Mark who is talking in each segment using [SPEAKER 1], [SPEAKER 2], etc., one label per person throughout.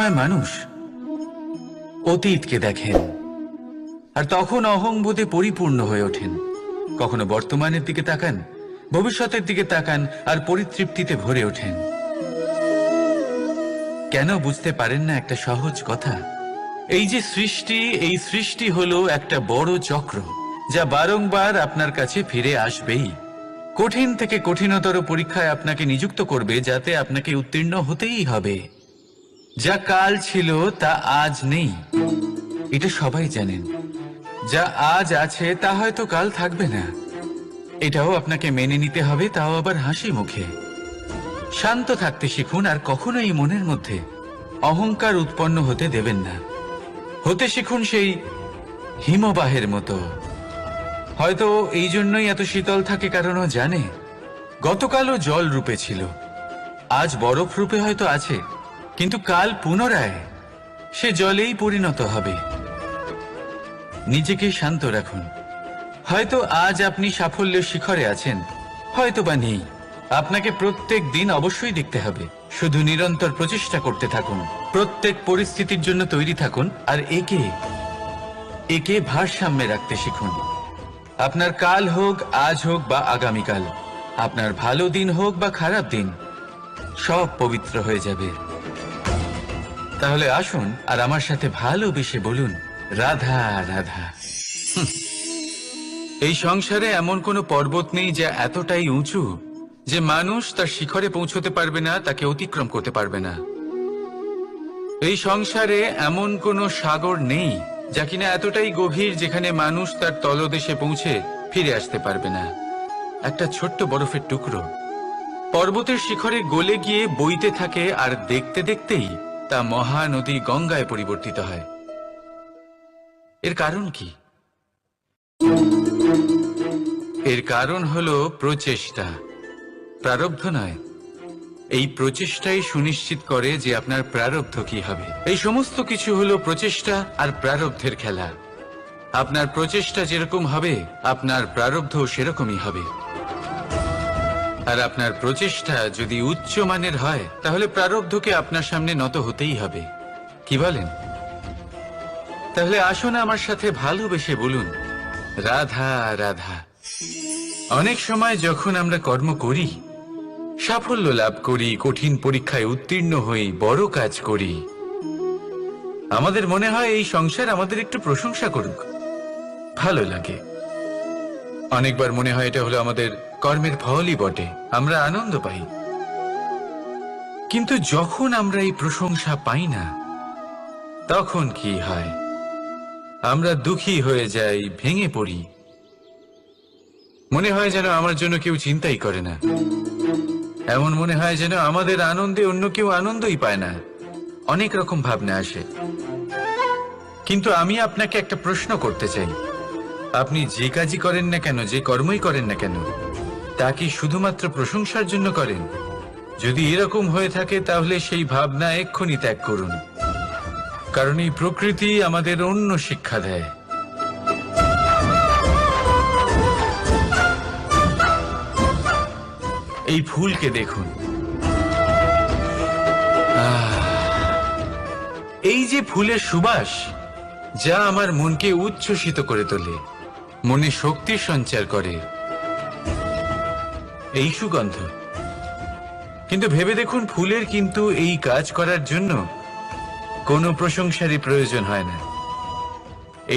[SPEAKER 1] সময় মানুষ অতীতকে দেখেন আর তখন অহংবোধে পরিপূর্ণ হয়ে ওঠেন। কখনো বর্তমানের দিকে তাকান, ভবিষ্যতের দিকে তাকান আর পরিতৃপ্তিতে ভরে ওঠেন। কেন বুঝতে পারেন না একটা সহজ কথা? এই যে সৃষ্টি, এই সৃষ্টি হলো একটা বড় চক্র যা বারংবার আপনার কাছে ফিরে আসবেই। কঠিন থেকে কঠিনতর পরীক্ষায় আপনাকে নিযুক্ত করবে, যাতে আপনাকে উত্তীর্ণ হতেই হবে। যা কাল ছিল তা আজ নেই, এটা সবাই জানেন। যা আজ আছে তা হয়তো কাল থাকবে না, এটাও আপনাকে মেনে নিতে হবে, তাও আবার হাসি মুখে। শান্ত থাকতে শিখুন আর কখনোই মনের মধ্যে অহংকার উৎপন্ন হতে দেবেন না। হতে শিখুন সেই হিমবাহের মতো। হয়তো এই জন্যই এত শীতল থাকে, কারণ ও জানে গতকালও জল রূপে ছিল, আজ বরফ রূপে হয়তো আছে, কিন্তু কাল পুনরায় সে জলেই পরিণত হবে। নিজেকে শান্ত রাখুন। হয়তো আজ আপনি সাফল্যের শিখরে আছেন, হয়তো বা নেই। আপনাকে প্রত্যেক দিন অবশ্যই দেখতে হবে। শুধু নিরন্তর প্রচেষ্টা করতে থাকুন, প্রত্যেক পরিস্থিতির জন্য তৈরি থাকুন আর একে ভারসাম্যে রাখতে শিখুন। আপনার কাল হোক, আজ হোক বা আগামীকাল, আপনার ভালো দিন হোক বা খারাপ দিন, সব পবিত্র হয়ে যাবে। তাহলে আসুন আর আমার সাথে ভালোবেসে বলুন, রাধা রাধা। এই সংসারে এমন কোনো পর্বত নেই যা এতটাই উঁচু যে মানুষ তার শিখরে পৌঁছতে পারবে না, তাকে অতিক্রম করতে পারবে না। এই সংসারে এমন কোনো সাগর নেই যা কিনা এতটাই গভীর যেখানে মানুষ তার তলদেশে পৌঁছে ফিরে আসতে পারবে না। একটা ছোট্ট বরফের টুকরো পর্বতের শিখরে গলে গিয়ে বইতে থাকে, আর দেখতে দেখতেই তা মহানদী গঙ্গায় পরিবর্তিত হয়। এর কারণ কি? এর কারণ হলো প্রচেষ্টা, প্রারব্ধ নয়। এই প্রচেষ্টাই সুনিশ্চিত করে যে আপনার প্রারব্ধ কি হবে। এই সমস্ত কিছু হলো প্রচেষ্টা আর প্রারব্ধের খেলা। আপনার প্রচেষ্টা যেরকম হবে, আপনার প্রারব্ধ সেরকমই হবে। আর আপনার প্রচেষ্টা যদি উচ্চ মানের হয়, তাহলে প্রারব্ধকে আপনার সামনে নত হতেই হবে। কি বলেন? তাহলে আসুন আমার সাথে ভালোবেসে বলুন, রাধা রাধা। অনেক সময় যখন আমরা কর্ম করি, সাফল্য লাভ করি, কঠিন পরীক্ষায় উত্তীর্ণ হই, বড় কাজ করি, আমাদের মনে হয় এই সংসার আমাদের একটু প্রশংসা করুক, ভালো লাগে। অনেকবার মনে হয় এটা হলো আমাদের কর্মের ফলই বটে, আমরা আনন্দ পাই। কিন্তু যখন আমরা এই প্রশংসা পাই না, তখন কি হয়? আমরা দুঃখী হয়ে যাই, ভেঙে পড়ি। মনে হয় যেন আমার জন্য কেউ চিন্তাই করে না। এমন মনে হয় যেন আমাদের আনন্দে অন্য কেউ আনন্দই পায় না। অনেক রকম ভাবনা আসে। কিন্তু আমি আপনাকে একটা প্রশ্ন করতে চাই, আপনি যে কাজই করেন না কেন, যে কর্মই করেন না কেন, তা কি শুধুমাত্র প্রশংসার জন্য করেন? যদি এরকম হয়ে থাকে, তাহলে সেই ভাবনা এক্ষুনি ত্যাগ করুন। কারণ এই প্রকৃতি আমাদের অন্য শিক্ষা দেয়। এই ফুলকে দেখুন, এই যে ফুলের সুবাস, যা আমার মনকে উচ্ছ্বসিত করে তোলে, মনে শক্তি সঞ্চার করে, এই সুগন্ধ। কিন্তু ভেবে দেখুন, ফুলের কিন্তু এই কাজ করার জন্য কোনো প্রশংসারই প্রয়োজন হয় না।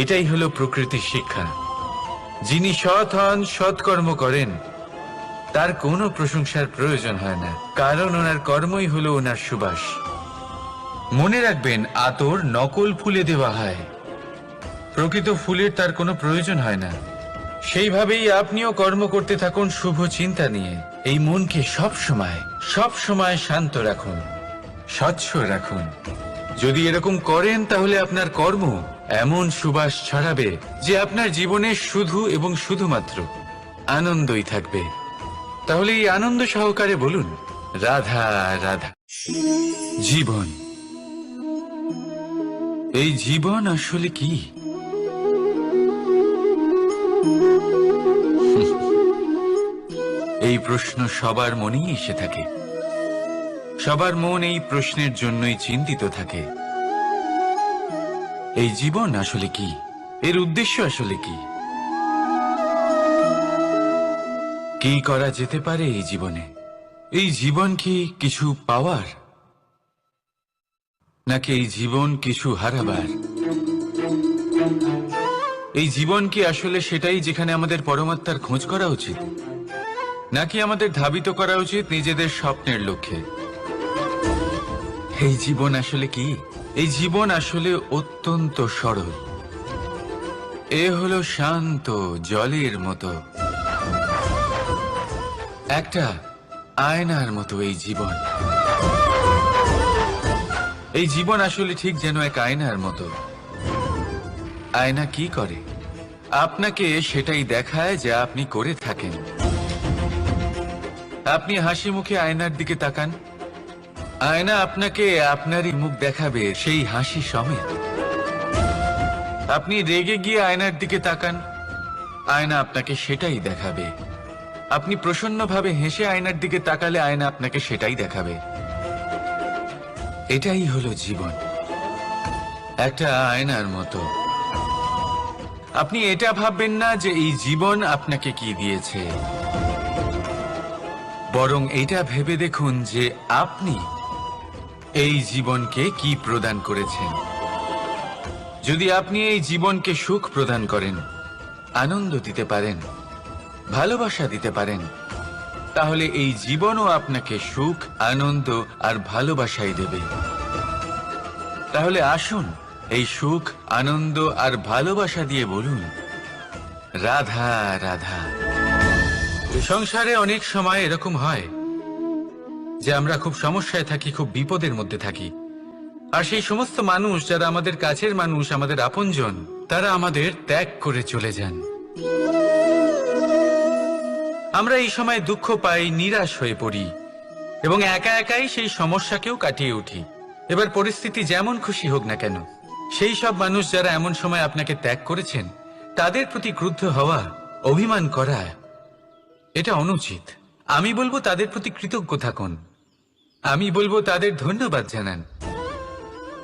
[SPEAKER 1] এটাই হলো প্রকৃতির শিক্ষা। যিনি সৎ হন, সৎকর্ম করেন, তার কোনো প্রশংসার প্রয়োজন হয় না, কারণ ওনার কর্মই হলো ওনার সুবাস। মনে রাখবেন, আতর নকল ফুলে দেওয়া হয়, প্রকৃত ফুলের তার কোনো প্রয়োজন হয় না। সেইভাবেই আপনিও কর্ম করতে থাকুন শুভ চিন্তা নিয়ে। এই মনকে সব সময় শান্ত রাখুন, স্বচ্ছ রাখুন। যদি এরকম করেন, তাহলে আপনার কর্ম এমন সুবাস ছড়াবে যে আপনার জীবনে শুধু এবং শুধুমাত্র আনন্দই থাকবে। তাহলে এই আনন্দ সহকারে বলুন, রাধা রাধা। জীবন, এই জীবন আসলে কি? এই প্রশ্ন সবার মনেই এসে থাকে। সবার মন এই প্রশ্নের জন্যই চিন্তিত থাকে, এই জীবন আসলে কি, এর উদ্দেশ্য আসলে কি, কি করা যেতে পারে এই জীবনে? এই জীবন কি কিছু পাওয়ার, নাকি এই জীবন কিছু হারাবার? এই জীবন কি আসলে সেটাই যেখানে আমাদের পরমাত্মার খোঁজ করা উচিত, নাকি আমাদের ধাবিত করা উচিত নিজেদের স্বপ্নের লক্ষ্যে? এই জীবন আসলে কি? এই জীবন আসলে অত্যন্ত সরল। এ হলো শান্ত জলের মতো, একটা আয়নার মতো এই জীবন। এই জীবন আসলে ঠিক যেন এক আয়নার মতো। আয়না কি করে? আপনাকে সেটাই দেখায় যা আপনি করে থাকেন। আপনি হাসি মুখে আয়নার দিকে তাকান, আয়না আপনাকে আপনারই মুখ দেখাবে সেই হাসি সমেত। আপনি রেগে গিয়ে আয়নার দিকে তাকান, আয়না আপনাকে সেটাই দেখাবে। আপনি প্রসন্নভাবে হেসে আয়নার দিকে তাকালে আয়না আপনাকে সেটাই দেখাবে। এটাই হলো জীবন, একটা আয়নার মতো। আপনি এটা ভাববেন না যে এই জীবন আপনাকে কি দিয়েছে, বরং এটা ভেবে দেখুন যে আপনি এই জীবনকে কি প্রদান করেছেন। যদি আপনি এই জীবনকে সুখ প্রদান করেন, আনন্দ দিতে পারেন, ভালোবাসা দিতে পারেন, তাহলে এই জীবনও আপনাকে সুখ, আনন্দ আর ভালোবাসাই দেবে। তাহলে আসুন এই সুখ, আনন্দ আর ভালোবাসা দিয়ে বলুন, রাধা রাধা। সংসারে অনেক সময় এরকম হয় যে আমরা খুব সমস্যায় থাকি, খুব বিপদের মধ্যে থাকি, আর সেই সমস্ত মানুষ যারা আমাদের কাছের মানুষ, আমাদের আপনজন, তারা আমাদের ত্যাগ করে চলে যান। আমরা এই সময় দুঃখ পাই, নিরাশ হয়ে পড়ি এবং একা একাই সেই সমস্যাকেও কাটিয়ে উঠি। এবার পরিস্থিতি যেমন খুশি হোক না কেন, সেই সব মানুষ যারা এমন সময় আপনাকে ত্যাগ করেছেন, তাদের প্রতি ক্রুদ্ধ হওয়া, অভিমান করা, এটা অনুচিত। আমি বলবো তাদের প্রতি কৃতজ্ঞ থাকুন। আমি বলবো তাদের ধন্যবাদ জানান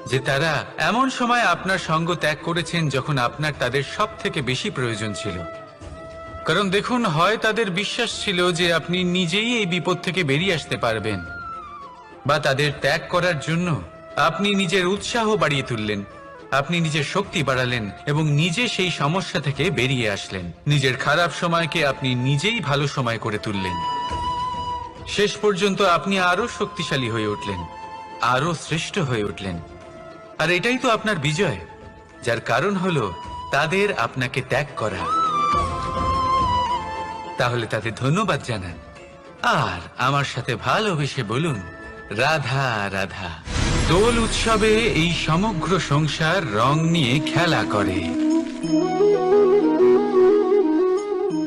[SPEAKER 1] যে তারা এমন সময় আপনার সঙ্গ ত্যাগ করেছেন যখন আপনার তাদের সব থেকে বেশি প্রয়োজন ছিল। কারণ দেখুন, হয় তাদের বিশ্বাস ছিল যে আপনি নিজেই এই বিপদ থেকে বেরিয়ে আসতে পারবেন, বা তাদের ত্যাগ করার জন্য আপনি নিজের উৎসাহ বাড়িয়ে তুললেন, আপনি নিজের শক্তি বাড়ালেন এবং নিজে সেই সমস্যা থেকে বেরিয়ে আসলেন। নিজের খারাপ সময়কে আপনি নিজেই ভালো সময় করে তুললেন। শেষ পর্যন্ত আপনি আরো শক্তিশালী হয়ে উঠলেন, আরো শ্রেষ্ঠ হয়ে উঠলেন। আর এটাই তো আপনার বিজয়, যার কারণ হলো তাদের আপনাকে ত্যাগ করা। তাহলে তাদের ধন্যবাদ জানান আর আমার সাথে ভালোবেসে বলুন, রাধা রাধা। দোল উৎসবে এই সমগ্র সংসার রং নিয়ে খেলা করে,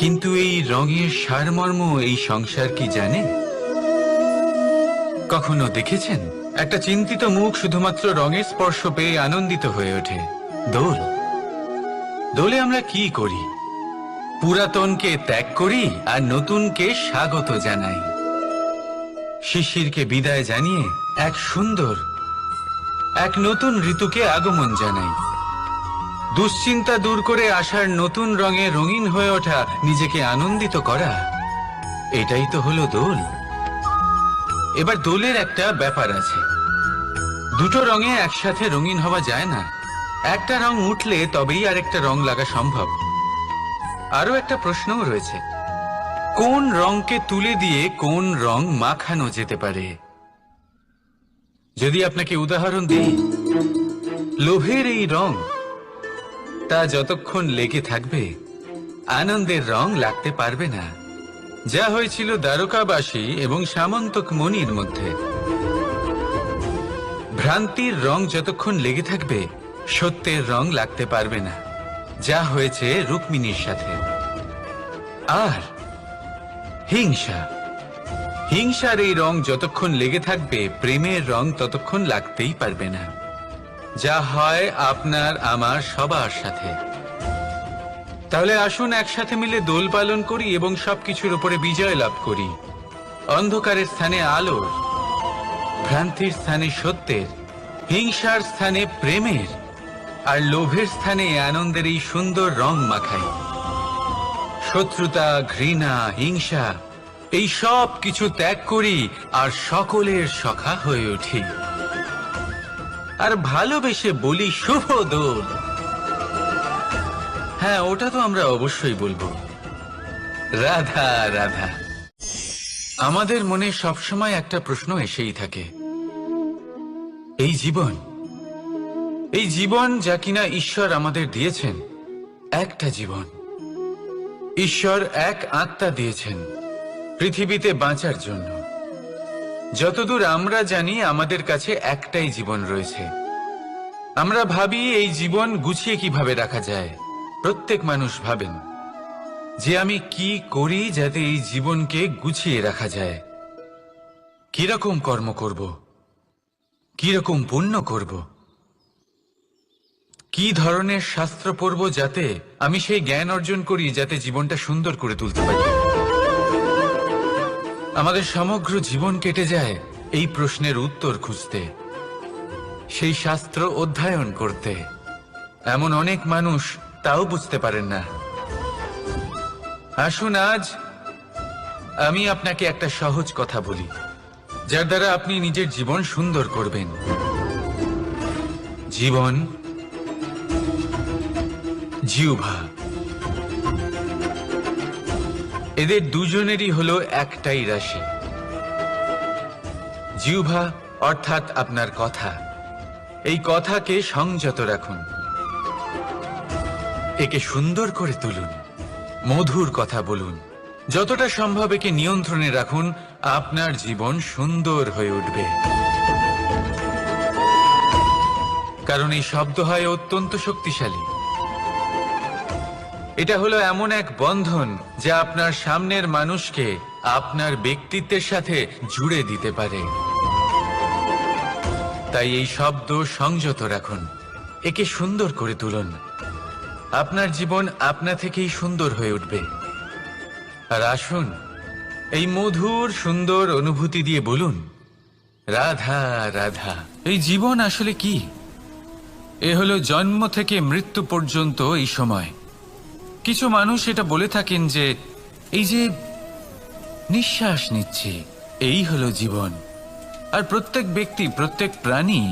[SPEAKER 1] কিন্তু এই রঙের সারমর্ম এই সংসার কি জানে? কখনো দেখেছেন একটা চিন্তিত মুখ শুধুমাত্র রঙের স্পর্শ পেয়ে আনন্দিত হয়ে ওঠে? দোলে আমরা কি করি? পুরাতনকে ত্যাগ করি আর নতুনকে স্বাগত জানাই। শিশিরকে বিদায় জানিয়ে এক সুন্দর, এক নতুন ঋতুকে আগমন জানাই। দুশ্চিন্তা দূর করে আসার নতুন রঙে রঙিন হয়ে ওঠা, নিজেকে আনন্দিত করা, এটাই তো হলো দোল। এবার দোলের একটা ব্যাপার আছে, দুটো রঙে একসাথে রঙিন হওয়া যায় না। একটা রং উঠলে তবেই আরেকটা রং লাগা সম্ভব। আরো একটা প্রশ্নও রয়েছে, কোন রংকে তুলে দিয়ে কোন রং মাখানো যেতে পারে? যদি আপনাকে উদাহরণ দিই, লোভের এই রং, তা যতক্ষণ লেগে থাকবে আনন্দের রং লাগতে পারবে না। যা হয়েছিল দ্বারকাবাসী এবং সামন্তক মণির মধ্যে। ভ্রান্তির রং যতক্ষণ লেগে থাকবে সত্যের রং লাগতে পারবে না, যা হয়েছে রুক্মিণীর সাথে। আর হিংসার এই রং যতক্ষণ লেগে থাকবে প্রেমের রং ততক্ষণ লাগতেই পারবে না, যা হয় আপনার আমার সবার সাথে। তাহলে আসুন একসাথে মিলে দোল পালন করি এবং সবকিছুর উপরে বিজয় লাভ করি। অন্ধকারের স্থানে আলোর, ভ্রান্তির স্থানে সত্যের, হিংসার স্থানে প্রেমের, আর লোভের স্থানে আনন্দের এই সুন্দর রং মাখাই। শত্রুতা, ঘৃণা, হিংসা এই সব কিছু ত্যাগ করি আর সকলের সখা হয়ে উঠি। আর ভালোবেসে বলি শুভ দোল। হ্যাঁ, ওটা তো আমরা অবশ্যই বলবো, রাধা রাধা। আমাদের মনে সবসময় একটা প্রশ্ন এসেই থাকে, এই জীবন যা কিনা ঈশ্বর আমাদের দিয়েছেন, একটা জীবন। ঈশ্বর এক আত্মা দিয়েছেন পৃথিবীতে বাঁচার জন্য। যতদূর আমরা জানি আমাদের কাছে একটাই জীবন রয়েছে। আমরা ভাবি এই জীবন গুছিয়ে কিভাবে রাখা যায়। প্রত্যেক মানুষ ভাবেন যে আমি কি করি যাতে এই জীবনকে গুছিয়ে রাখা যায়, কিরকম কর্ম করব, কিরকম পুণ্য করব, কি ধরনের শাস্ত্র পড়ব যাতে আমি সেই জ্ঞান অর্জন করি যাতে জীবনটা সুন্দর করে তুলতে পারি। আমাদের সমগ্র জীবন কেটে যায় এই প্রশ্নের উত্তর খুঁজতে, সেই শাস্ত্র অধ্যয়ন করতে। এমন অনেক মানুষ তাও বুঝতে পারেন না। আসুন আজ আমি আপনাকে একটা সহজ কথা বলি, যার দ্বারা আপনি নিজের জীবন সুন্দর করবেন। জীবন, জিহ্বা, এদের দুজনেরই হলো একটাই রাশি। জিহ্বা অর্থাৎ আপনার কথা। এই কথাকে সংযত রাখুন, একে সুন্দর করে তুলুন, মধুর কথা বলুন। যতটা সম্ভব একে নিয়ন্ত্রণে রাখুন, আপনার জীবন সুন্দর হয়ে উঠবে। কারণ এই শব্দ হয় অত্যন্ত শক্তিশালী। এটা হলো এমন এক বন্ধন যা আপনার সামনের মানুষকে আপনার ব্যক্তিত্বের সাথে জুড়ে দিতে পারে। তাই এই শব্দ সংযত রাখুন, একে সুন্দর করে তুলুন। আপনার জীবন আপনা থেকেই সুন্দর হয়ে উঠবে। আর আসুন এই মধুর সুন্দর অনুভূতি দিয়ে বলুন, রাধা রাধা। এই জীবন আসলে কি? এ হলো জন্ম থেকে মৃত্যু পর্যন্ত এই সময়। কিছু মানুষ এটা বলে থাকেন যে এই যে নিঃশ্বাস নিচ্ছে, এই হলো জীবন। আর প্রত্যেক ব্যক্তি, প্রত্যেক প্রাণী,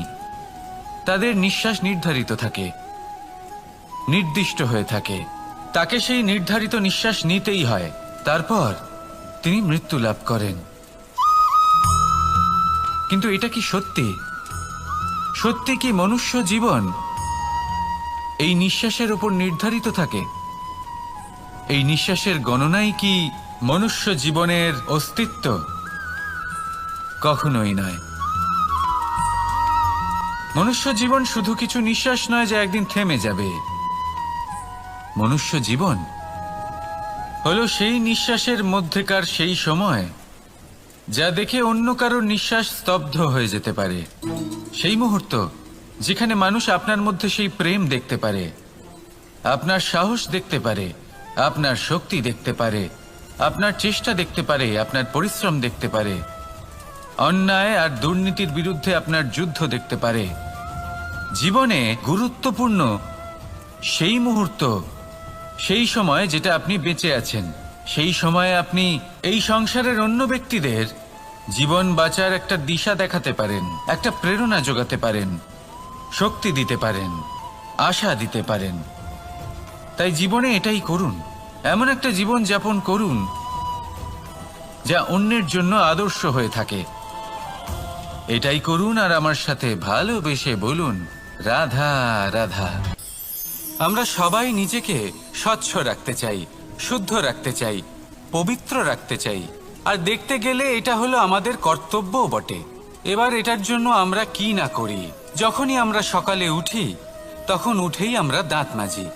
[SPEAKER 1] তাদের নিঃশ্বাস নির্ধারিত থাকে, নির্দিষ্ট হয়ে থাকে। তাকে সেই নির্ধারিত নিঃশ্বাস নিতেই হয়, তারপর তিনি মৃত্যু লাভ করেন। কিন্তু এটা কি সত্যি? সত্যি কি মনুষ্য জীবন এই নিঃশ্বাসের উপর নির্ধারিত থাকে? এই নিঃশ্বাসের গণনাই কি মনুষ্য জীবনের অস্তিত্ব? কখনোই নয়। মনুষ্য জীবন শুধু কিছু নিঃশ্বাস নয় যা একদিন থেমে যাবে। মনুষ্য জীবন হলো সেই নিঃশ্বাসের মধ্যেকার সেই সময় যা দেখে অন্য কারোর নিঃশ্বাস স্তব্ধ হয়ে যেতে পারে। সেই মুহূর্ত যেখানে মানুষ আপনার মধ্যে সেই প্রেম দেখতে পারে, আপনার সাহস দেখতে পারে, আপনার শক্তি দেখতে পারে, আপনার চেষ্টা দেখতে পারে, আপনার পরিশ্রম দেখতে পারে, অন্যায় আর দুর্নীতির বিরুদ্ধে আপনার যুদ্ধ দেখতে পারে। জীবনে গুরুত্বপূর্ণ সেই মুহূর্ত, সেই সময় যেটা আপনি বেঁচে আছেন। সেই সময়ে আপনি এই সংসারের অন্য ব্যক্তিদের জীবন বাঁচার একটা দিশা দেখাতে পারেন, একটা প্রেরণা যোগাতে পারেন, শক্তি দিতে পারেন, আশা দিতে পারেন। তাই জীবনে এটাই করুন, এমন একটা জীবন যাপন করুন যা অন্যের জন্য আদর্শ হয়ে থাকে। এটাই করুন আর আমার সাথে ভালোবেসে বলুন, রাধা রাধা। আমরা সবাই নিজেকে স্বচ্ছ রাখতে চাই, শুদ্ধ রাখতে চাই, পবিত্র রাখতে চাই। আর দেখতে গেলে এটা হলো আমাদের কর্তব্যও বটে। এবার এটার জন্য আমরা কি না করি। যখনই আমরা সকালে উঠি তখন উঠেই আমরা দাঁত মাজি।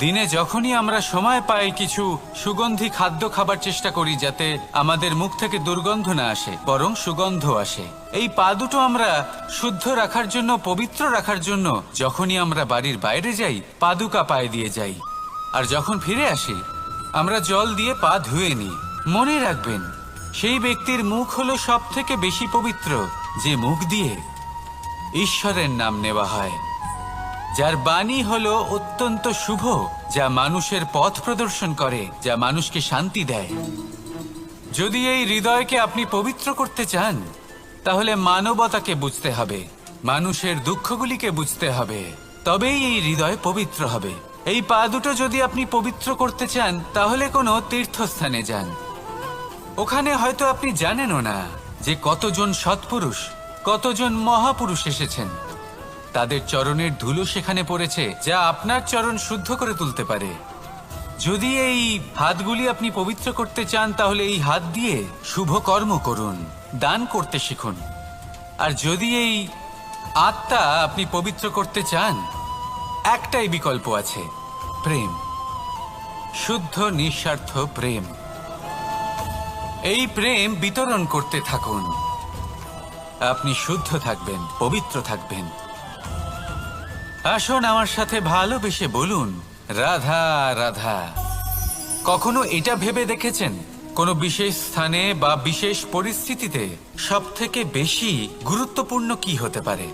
[SPEAKER 1] দিনে যখনই আমরা সময় পাই কিছু সুগন্ধি খাদ্য খাবার চেষ্টা করি যাতে আমাদের মুখ থেকে দুর্গন্ধ না আসে, বরং সুগন্ধ আসে। এই পা দুটো আমরা শুদ্ধ রাখার জন্য, পবিত্র রাখার জন্য যখনই আমরা বাড়ির বাইরে যাই পাদুকা পায়ে দিয়ে যাই, আর যখন ফিরে আসি আমরা জল দিয়ে পা ধুয়ে নিই। মনে রাখবেন, সেই ব্যক্তির মুখ হলো সব থেকে বেশি পবিত্র যে মুখ দিয়ে ঈশ্বরের নাম নেওয়া হয়, যার বাণী হলো অত্যন্ত শুভ, যা মানুষের পথ প্রদর্শন করে, যা মানুষকে শান্তি দেয়। যদি এই হৃদয়কে আপনি পবিত্র করতে চান, তাহলে মানবতাকে বুঝতে হবে, মানুষের দুঃখগুলিকে বুঝতে হবে, তবেই এই হৃদয় পবিত্র হবে। এই পা দুটো যদি আপনি পবিত্র করতে চান, তাহলে কোনো তীর্থস্থানে যান। ওখানে হয়তো আপনি জানেনও না যে কতজন সৎপুরুষ, কতজন মহাপুরুষ এসেছেন। তাদের চরণের ধুলো সেখানে পড়েছে, যা আপনার চরণ শুদ্ধ করে তুলতে পারে। যদি এই হাতগুলি আপনি পবিত্র করতে চান, তাহলে এই হাত দিয়ে শুভ কর্ম করুন, দান করতে শিখুন। আর যদি এই আত্মা আপনি পবিত্র করতে চান, একটাই বিকল্প আছে, প্রেম, শুদ্ধ নিঃস্বার্থ প্রেম। এই প্রেম বিতরণ করতে থাকুন, আপনি শুদ্ধ থাকবেন, পবিত্র থাকবেন। আসুন আমার সাথে ভালোবেসে বলুন, রাধা রাধা। কখনো এটা ভেবে দেখেছেন কোনো বিশেষ স্থানে বা বিশেষ পরিস্থিতিতে সবথেকে বেশি গুরুত্বপূর্ণ কি হতে পারে?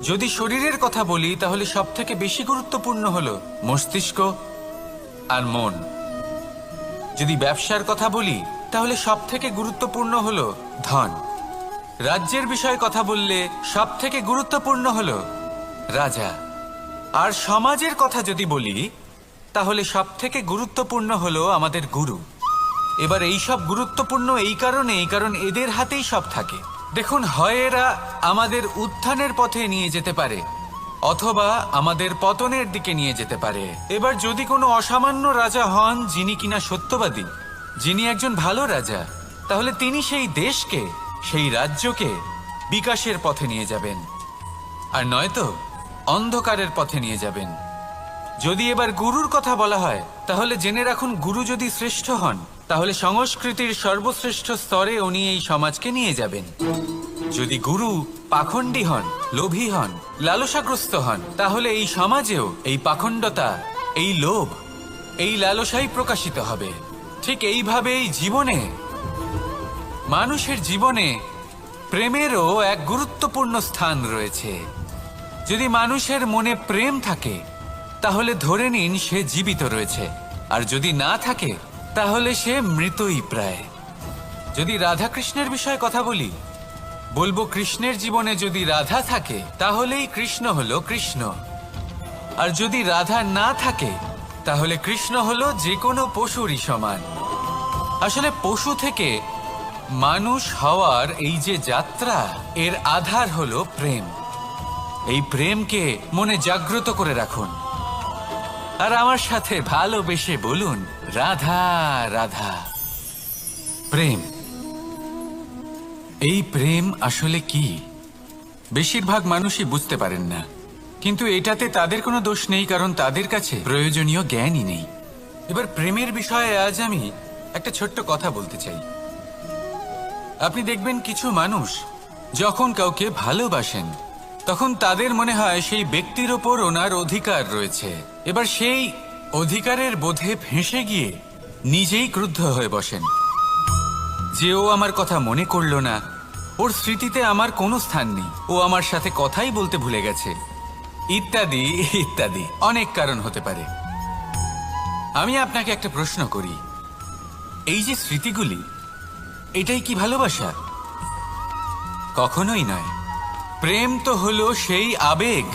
[SPEAKER 1] যদি শরীরের কথা বলি, তাহলে সবথেকে বেশি গুরুত্বপূর্ণ হলো মস্তিষ্ক আর মন। যদি ব্যবসার কথা বলি, তাহলে সবথেকে গুরুত্বপূর্ণ হলো ধন। রাজ্যের বিষয়ে কথা বললে সবথেকে গুরুত্বপূর্ণ হলো রাজা। আর সমাজের কথা যদি বলি, তাহলে সবথেকে গুরুত্বপূর্ণ হলো আমাদের গুরু। এবার এই সব গুরুত্বপূর্ণ কারণ এদের হাতেই সব থাকে। দেখুন, হয় এরা আমাদের উত্থানের পথে নিয়ে যেতে পারে, অথবা আমাদের পতনের দিকে নিয়ে যেতে পারে। এবার যদি কোনো অসামান্য রাজা হন, যিনি কিনা সত্যবাদী, যিনি একজন ভালো রাজা, তাহলে তিনি সেই দেশকে, সেই রাজ্যকে বিকাশের পথে নিয়ে যাবেন, আর নয়তো অন্ধকারের পথে নিয়ে যাবেন। যদি এবার গুরুর কথা বলা হয়, তাহলে জেনে রাখুন, গুরু যদি শ্রেষ্ঠ হন, তাহলে সংস্কৃতির সর্বশ্রেষ্ঠ স্তরে উনি এই সমাজকে নিয়ে যাবেন। যদি গুরু পাখণ্ডী হন, লোভী হন, লালসাগ্রস্ত হন, তাহলে এই সমাজেও এই পাখণ্ডতা, এই লোভ, এই লালসাই প্রকাশিত হবে। ঠিক এইভাবেই জীবনে, মানুষের জীবনে প্রেমেরও এক গুরুত্বপূর্ণ স্থান রয়েছে। যদি মানুষের মনে প্রেম থাকে, তাহলে ধরে নিন সে জীবিত রয়েছে, আর যদি না থাকে, তাহলে সে মৃতই প্রায়। যদি রাধা কৃষ্ণের বিষয়ে কথা বলি, বলবো কৃষ্ণের জীবনে যদি রাধা থাকে, তাহলেই কৃষ্ণ হলো কৃষ্ণ। আর যদি রাধা না থাকে, তাহলে কৃষ্ণ হলো যে কোনো পশুরই সমান। আসলে পশু থেকে মানুষ হওয়ার এই যে যাত্রা, এর আধার হলো প্রেম। এই প্রেমকে মনে জাগ্রত করে রাখুন, আর আমার সাথে ভালোবেসে বলুন, রাধা রাধা। প্রেম, এই প্রেম আসলে কি? বেশিরভাগ মানুষই বুঝতে পারেন না, কিন্তু এটাতে তাদের কোনো দোষ নেই, কারণ তাদের কাছে প্রয়োজনীয় জ্ঞানই নেই। এবার প্রেমের বিষয়ে আজ আমি একটা ছোট্ট কথা বলতে চাই। আপনি দেখবেন, কিছু মানুষ যখন কাউকে ভালোবাসেন, তখন তাদের মনে হয় সেই ব্যক্তির ওপর ওনার অধিকার রয়েছে। এবার সেই অধিকারের বোধে ফেঁসে গিয়ে নিজেই ক্রুদ্ধ হয়ে বসেন, যে ও আমার কথা মনে করলো না, ওর স্মৃতিতে আমার কোনো স্থান নেই, ও আমার সাথে কথাই বলতে ভুলে গেছে, ইত্যাদি ইত্যাদি অনেক কারণ হতে পারে। আমি আপনাকে একটা প্রশ্ন করি, এই যে স্মৃতিগুলি, এটাই কি ভালোবাসা? কখনোই নয়। প্রেম তো হলো সেই আবেগ,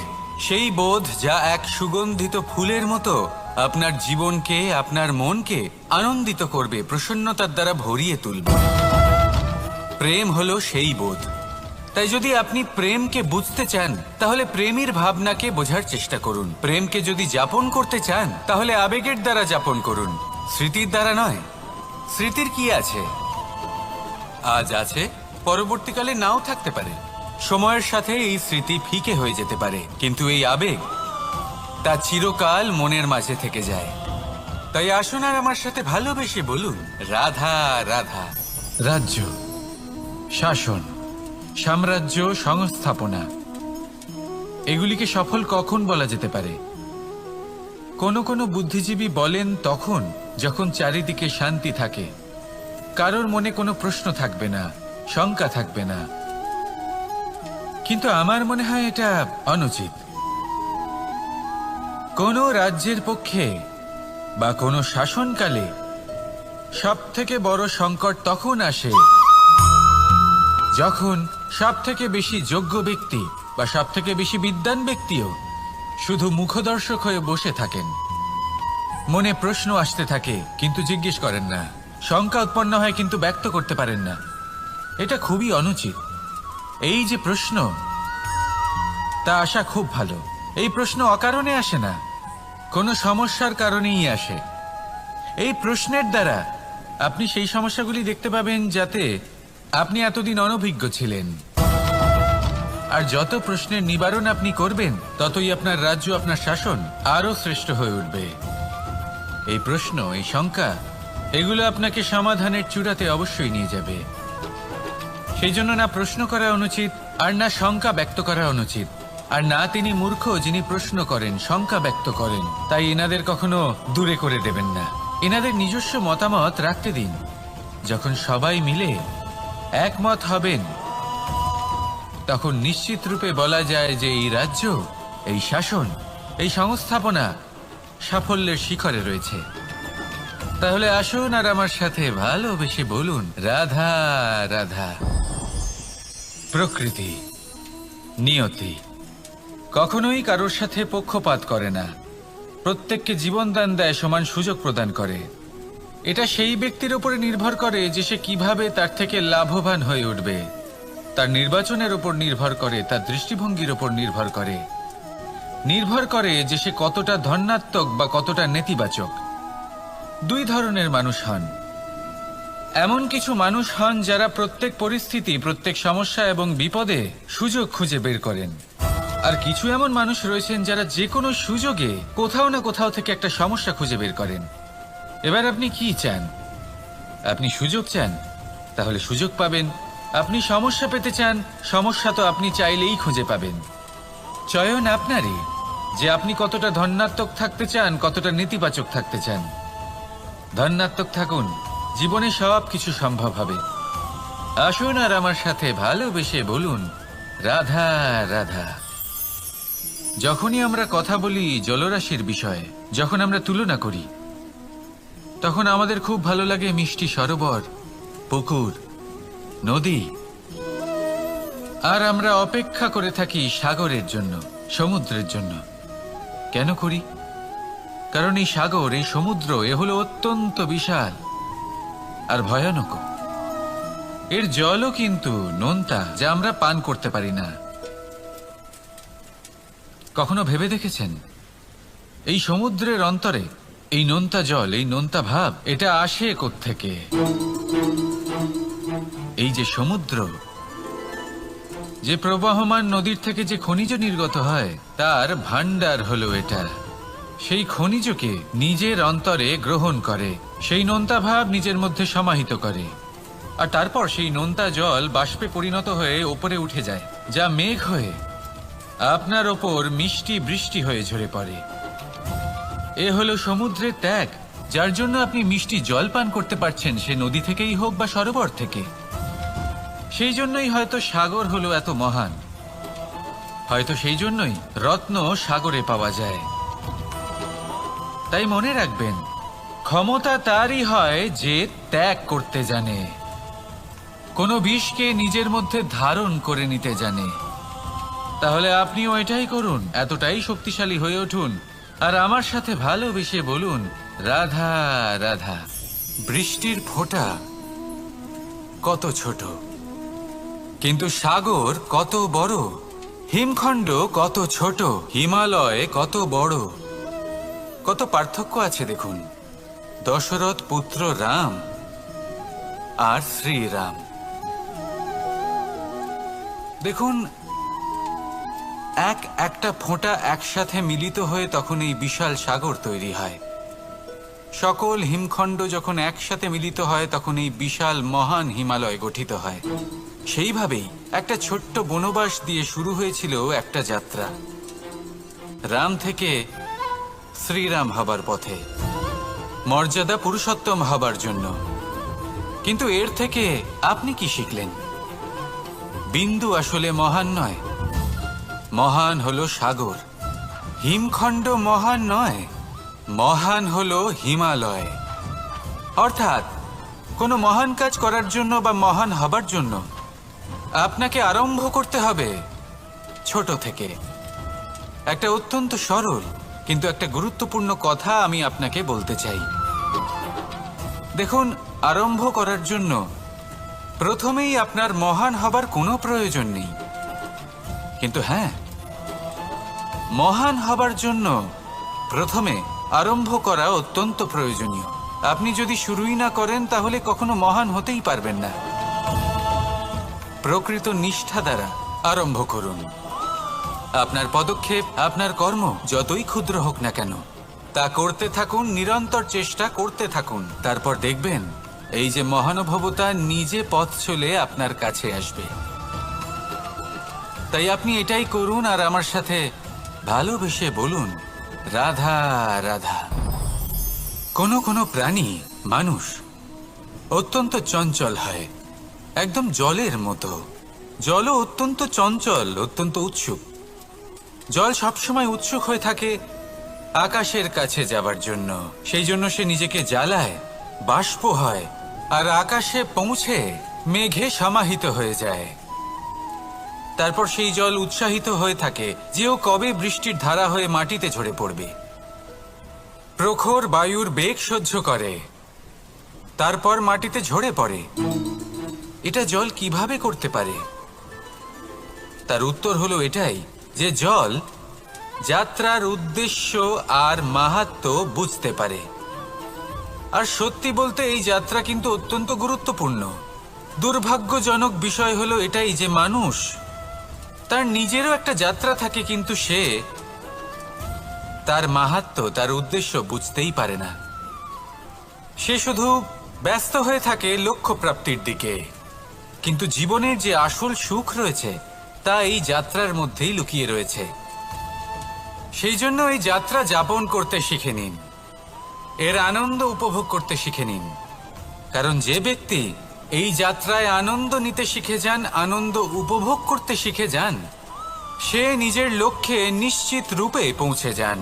[SPEAKER 1] সেই বোধ, যা এক সুগন্ধিত ফুলের মতো আপনার জীবনকে, আপনার মনকে আনন্দিত করবে, প্রসন্নতার দ্বারা ভরিয়ে তুলবে। প্রেম হলো সেই বোধ। তাই যদি আপনি প্রেমকে বুঝতে চান, তাহলে প্রেমের ভাবনাকে বোঝার চেষ্টা করুন। প্রেমকে যদি যাপন করতে চান, তাহলে আবেগের দ্বারা যাপন করুন, স্মৃতির দ্বারা নয়। স্মৃতির কি আছে? আজ আছে, পরবর্তীকালে নাও থাকতে পারে। সময়ের সাথে এই স্মৃতি ফিকে হয়ে যেতে পারে, কিন্তু এই আবেগ, তা চিরকাল মনের মাঝে থেকে যায়। তাই আসুন আর আমার সাথে ভালোবেসে বলুন, রাধা রাধা। রাজ্য, শাসন, সাম্রাজ্য, সংস্থাপনা, এগুলিকে সফল কখন বলা যেতে পারে? কোনো কোনো বুদ্ধিজীবী বলেন তখন, যখন চারিদিকে শান্তি থাকে, কারোর মনে কোনো প্রশ্ন থাকবে না, শঙ্কা থাকবে না, কিন্তু আমার মনে হয় এটা অনুচিত। কোনো রাজ্যের পক্ষে বা কোনো শাসনকালে সব থেকে বড় সংকট তখন আসে যখন সব থেকে বেশি যোগ্য ব্যক্তি বা সব থেকে বেশি বিদ্বান ব্যক্তিও শুধু মুখদর্শক হয়ে বসে থাকেন। মনে প্রশ্ন আসতে থাকে কিন্তু জিজ্ঞেস করেন না, শঙ্কা উৎপন্ন হয় কিন্তু ব্যক্ত করতে পারেন না। এটা খুবই অনুচিত। এই যে প্রশ্ন, তা আসা খুব ভালো। এই প্রশ্ন অকারণে আসে না, কোনো সমস্যার কারণেই আসে। এই প্রশ্নের দ্বারা আপনি সেই সমস্যাগুলি দেখতে পাবেন যাতে আপনি এতদিন অনভিজ্ঞ ছিলেন। আর যত প্রশ্নের নিবারণ আপনি করবেন, ততই আপনার রাজ্য, আপনার শাসন আরো শ্রেষ্ঠ হয়ে উঠবে। এই প্রশ্ন, এই শঙ্কা, এগুলো আপনাকে সমাধানের চূড়াতে অবশ্যই নিয়ে যাবে। সেই জন্য না প্রশ্ন করা অনুচিত, আর না শঙ্কা ব্যক্ত করা অনুচিত, আর না তিনি মূর্খ যিনি প্রশ্ন করেন, শঙ্কা ব্যক্ত করেন। তাই এনাদের কখনো দূরে করে দেবেন না, এনাদের নিজস্ব মতামত রাখতে দিন। যখন সবাই মিলে একমত হবেন, তখন নিশ্চিত রূপে বলা যায় যে এই রাজ্য, এই শাসন, এই সংস্থাপনা সাফল্যের শিখরে রয়েছে। তাহলে আসুন আর আমার সাথে ভালোবেসে বলুন, রাধা রাধা। প্রকৃতি, নিয়তি কখনোই কারোর সাথে পক্ষপাত করে না, প্রত্যেককে জীবনদান দেয়, সমান সুযোগ প্রদান করে। এটা সেই ব্যক্তির উপরে নির্ভর করে যে সে কিভাবে তার থেকে লাভবান হয়ে উঠবে। তার নির্বাচনের উপর নির্ভর করে, তার দৃষ্টিভঙ্গির উপর নির্ভর করে যে সে কতটা ধনাত্মক বা কতটা নেতিবাচক। দুই ধরনের মানুষ হন। এমন কিছু মানুষ হন যারা প্রত্যেক পরিস্থিতি, প্রত্যেক সমস্যা এবং বিপদে সুযোগ খুঁজে বের করেন। আর কিছু এমন মানুষ রয়েছেন যারা যে কোনো সুযোগে কোথাও না কোথাও থেকে একটা সমস্যা খুঁজে বের করেন। এবার আপনি কি চান? আপনি সুযোগ চান, তাহলে সুযোগ পাবেন। আপনি সমস্যা পেতে চান, সমস্যা তো আপনি চাইলেই খুঁজে পাবেন। চয়ন আপনারই, যে আপনি কতটা ধনাত্মক থাকতে চান, কতটা নেতিবাচক থাকতে চান। ধনাত্মক থাকুন, জীবনে সব কিছু সম্ভব হবে। আসুন আর আমার সাথে ভালোবেসে বলুন, রাধা রাধা। যখনই আমরা কথা বলি জলরাশির বিষয়ে, যখন আমরা তুলনা করি, তখন আমাদের খুব ভালো লাগে মিষ্টি সরোবর, পুকুর, নদী। আর আমরা অপেক্ষা করে থাকি সাগরের জন্য, সমুদ্রের জন্য। কেন করি? কারণ এই সাগর, এই সমুদ্র, এ হলো অত্যন্ত বিশাল আর ভয়ানক। এর জলও কিন্তু নোনতা, যা আমরা পান করতে পারি না। কখনো ভেবে দেখেছেন এই সমুদ্রের অন্তরে এই নোনতা জল, এই নোনতা ভাব, এটা আসে কোত্থেকে? এই যে সমুদ্র, যে প্রবাহমান নদীর থেকে যে খনিজ নির্গত হয়, তার ভান্ডার হলো এটা। সেই খনিজকে নিজের অন্তরে গ্রহণ করে, সেই নোনতা ভাব নিজের মধ্যে সমাহিত করে, আর তারপর সেই নোনতা জল বাষ্পে পরিণত হয়ে ওপরে উঠে যায়, যা মেঘ হয়ে আপনার ওপর মিষ্টি বৃষ্টি হয়ে ঝরে পড়ে। এ হলো সমুদ্রের ত্যাগ, যার জন্য আপনি মিষ্টি জল পান করতে পারছেন, সে নদী থেকেই হোক বা সরোবর থেকে। সেই জন্যই হয়তো সাগর হলো এত মহান, হয়তো সেই জন্যই রত্ন সাগরে পাওয়া যায়। তাই মনে রাখবেন, ক্ষমতা তারই হয় যে ত্যাগ করতে জানে, কোনো বিষকে নিজের মধ্যে ধারণ করে নিতে জানে। তাহলে আপনিও এটাই করুন, এতটাই শক্তিশালী হয়ে উঠুন, আর আমার সাথে ভালোবেসে বলুন, রাধা রাধা। বৃষ্টির ফোঁটা কত ছোট, কিন্তু সাগর কত বড়। হিমখণ্ড কত ছোট, হিমালয় কত বড়। কত পার্থক্য আছে দেখুন। দশরথ পুত্র রাম আর শ্রীরাম। দেখুন, একটা ফোঁটা একসাথে মিলিত হয়ে তখন এই বিশাল সাগর তৈরি হয়। সকল হিমখণ্ড যখন একসাথে মিলিত হয়, তখন এই বিশাল মহান হিমালয় গঠিত হয়। সেইভাবেই একটা ছোট্ট বনবাস দিয়ে শুরু হয়েছিল একটা যাত্রা, রাম থেকে শ্রীরাম হবার পথে, মর্যাদা পুরুষোত্তম হবার জন্য। কিন্তু এর থেকে আপনি কি শিখলেন? বিন্দু আসলে মহান নয়, মহান হলো সাগর, হিমখণ্ড মহান নয়, মহান হলো হিমালয়। অর্থাৎ কোনো মহান কাজ করার জন্য বা মহান হবার জন্য আপনাকে আরম্ভ করতে হবে ছোট থেকে। একটা অত্যন্ত সরল কিন্তু একটা গুরুত্বপূর্ণ কথা আমি আপনাকে বলতে চাই। দেখুন, আরম্ভ করার জন্য প্রথমেই আপনার মহান হবার কোনো প্রয়োজন নেই, কিন্তু হ্যাঁ, মহান হবার জন্য প্রথমে আরম্ভ করা অত্যন্ত প্রয়োজনীয়। আপনি যদি শুরুই না করেন তাহলে কখনো মহান হতেই পারবেন না। প্রকৃত নিষ্ঠা দ্বারা আরম্ভ করুন। আপনার পদক্ষেপ, আপনার কর্ম যতই ক্ষুদ্র হোক না কেন, তা করতে থাকুন, নিরন্তর চেষ্টা করতে থাকুন। তারপর দেখবেন এই যে মহানুভবতা নিজে পথ চলে আপনার কাছে আসবে। তাই আপনি এটাই করুন আর আমার সাথে ভালোবেসে বলুন, রাধা রাধা। কোনো প্রাণী, মানুষ অত্যন্ত চঞ্চল হয়, একদম জলের মতো। জলও অত্যন্ত চঞ্চল, অত্যন্ত উৎসুক। জল সবসময় উৎসুক হয়ে থাকে আকাশের কাছে যাবার জন্য। সেই জন্য সে নিজেকে জ্বালায়, বাষ্প হয়, আর আকাশে পৌঁছে মেঘে সমাহিত হয়ে যায়। তারপর সেই জল উৎসাহিত হয়ে থাকে যে ও কবে বৃষ্টির ধারা হয়ে মাটিতে ঝরে পড়বে। প্রখর বায়ুর বেগ সহ্য করে, তারপর মাটিতে ঝরে পড়ে। এটা জল কিভাবে করতে পারে? তার উত্তর হলো এটাই যে জল যাত্রার উদ্দেশ্য আর মাহাত্ম্য বুঝতে পারে। আর সত্যি বলতে এই যাত্রা কিন্তু অত্যন্ত গুরুত্বপূর্ণ। দুর্ভাগ্যজনক বিষয় হলো এটাই যে মানুষ তার নিজেরও একটা যাত্রা থাকে, কিন্তু সে তার মাহাত্ম্য, তার উদ্দেশ্য বুঝতেই পারে না। সে শুধু ব্যস্ত হয়ে থাকে লক্ষ্য প্রাপ্তির দিকে। কিন্তু জীবনের যে আসল সুখ রয়েছে তা এই যাত্রার মধ্যেই লুকিয়ে রয়েছে। সেই জন্য এই যাত্রা যাপন করতে শিখে নিন, এর আনন্দ উপভোগ করতে শিখে নিন। কারণ যে ব্যক্তি এই যাত্রায় আনন্দ নিতে শিখে যান, আনন্দ উপভোগ করতে শিখে যান, সে নিজের লক্ষ্যে নিশ্চিত রূপে পৌঁছে যান।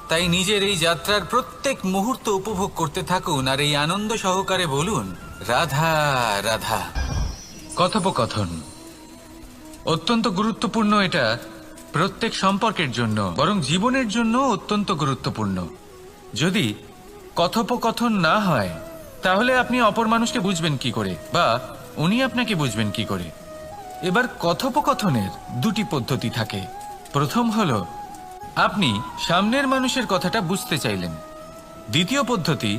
[SPEAKER 1] তাই নিজের এই যাত্রার প্রত্যেক মুহূর্ত উপভোগ করতে থাকুন আর এই আনন্দ সহকারে বলুন, রাধা রাধা। কথোপকথন অত্যন্ত গুরুত্বপূর্ণ। এটা প্রত্যেক সম্পর্কের জন্য, বরং জীবনের জন্য অত্যন্ত গুরুত্বপূর্ণ। যদি কথোপকথন না হয় তাহলে আপনি অপর মানুষকে বুঝবেন কি করে, বা উনি আপনাকে বুঝবেন কি করে? এবার কথোপকথনের দুটি পদ্ধতি থাকে। প্রথম হলো আপনি সামনের মানুষের কথাটা বুঝতে চাইলেন। দ্বিতীয় পদ্ধতি,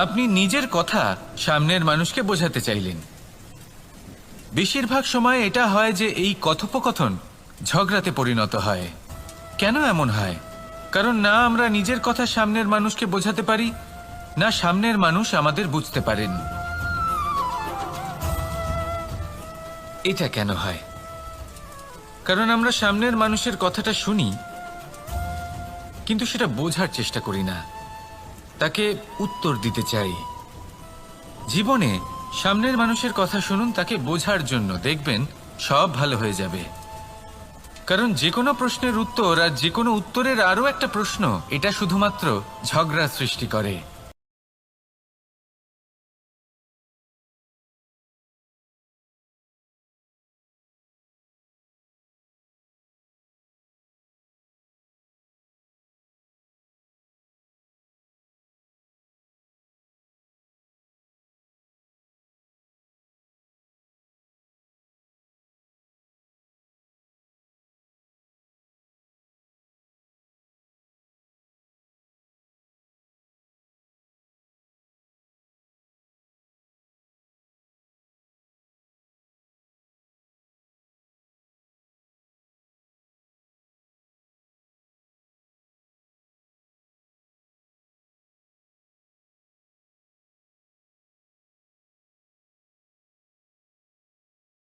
[SPEAKER 1] আপনি নিজের কথা সামনের মানুষকে বোঝাতে চাইলেন। বেশিরভাগ সময় এটা হয় যে এই কথোপকথন ঝগড়াতে পরিণত হয়। কেন এমন হয়? কারণ না আমরা নিজের কথা সামনের মানুষকে বোঝাতে পারি, না সামনের মানুষ আমাদের বুঝতে পারেন। এটা কেন হয়? কারণ আমরা সামনের মানুষের কথাটা শুনি, কিন্তু সেটা বোঝার চেষ্টা করি না, তাকে উত্তর দিতে চাই। জীবনে সামনের মানুষের কথা শুনুন তাকে বোঝার জন্য, দেখবেন সব ভালো হয়ে যাবে। কারণ যে কোনো প্রশ্নের উত্তর আর যে কোনো উত্তরের আরও একটা প্রশ্ন, এটা শুধুমাত্র ঝগড়া সৃষ্টি করে।